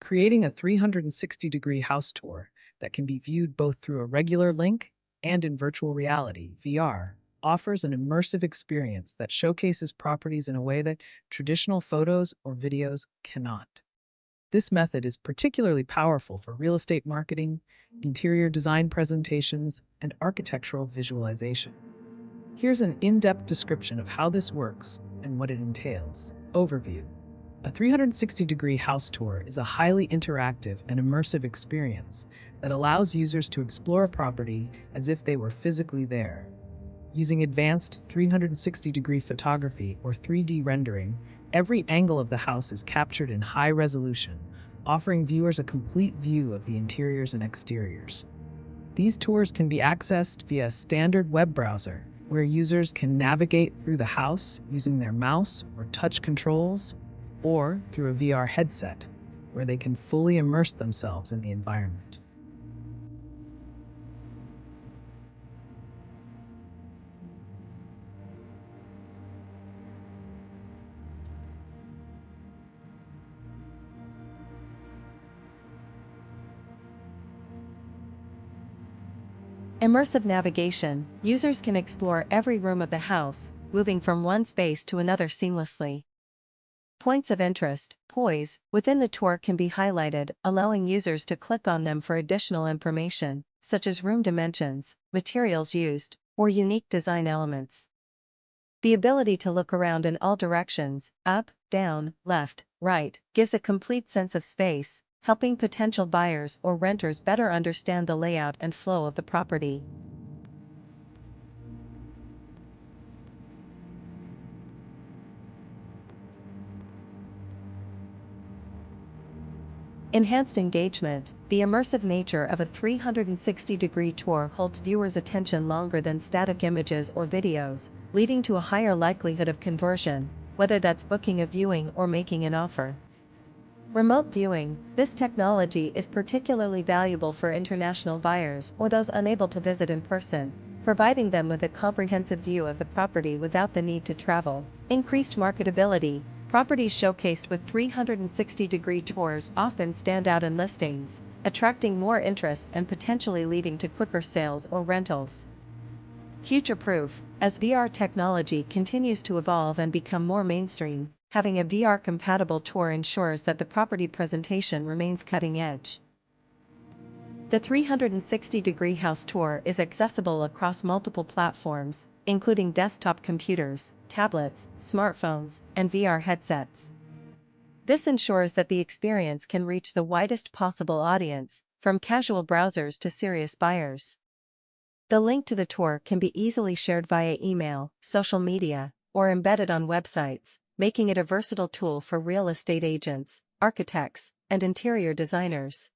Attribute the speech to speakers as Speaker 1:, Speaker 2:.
Speaker 1: Creating a 360-degree house tour that can be viewed both through a regular link and in virtual reality, VR, offers an immersive experience that showcases properties in a way that traditional photos or videos cannot. This method is particularly powerful for real estate marketing, interior design presentations, and architectural visualization. Here's an in-depth description of how this works and what it entails. Overview. A 360-degree house tour is a highly interactive and immersive experience that allows users to explore a property as if they were physically there. Using advanced 360-degree photography or 3D rendering, every angle of the house is captured in high resolution, offering viewers a complete view of the interiors and exteriors. These tours can be accessed via a standard web browser, where users can navigate through the house using their mouse or touch controls, or through a VR headset, where they can fully immerse themselves in the environment.
Speaker 2: Immersive navigation. Users can explore every room of the house, moving from one space to another seamlessly. Points of interest, POIs, within the tour can be highlighted, allowing users to click on them for additional information, such as room dimensions, materials used, or unique design elements. The ability to look around in all directions, up, down, left, right, gives a complete sense of space, helping potential buyers or renters better understand the layout and flow of the property. Enhanced engagement. The immersive nature of a 360-degree tour holds viewers' attention longer than static images or videos, leading to a higher likelihood of conversion, whether that's booking a viewing or making an offer. Remote viewing. This technology is particularly valuable for international buyers or those unable to visit in person, providing them with a comprehensive view of the property without the need to travel. Increased marketability. Properties showcased with 360-degree tours often stand out in listings, attracting more interest and potentially leading to quicker sales or rentals. Future-proof. As VR technology continues to evolve and become more mainstream, having a VR-compatible tour ensures that the property presentation remains cutting-edge. The 360-degree house tour is accessible across multiple platforms, including desktop computers, tablets, smartphones, and VR headsets. This ensures that the experience can reach the widest possible audience, from casual browsers to serious buyers. The link to the tour can be easily shared via email, social media, or embedded on websites, making it a versatile tool for real estate agents, architects, and interior designers.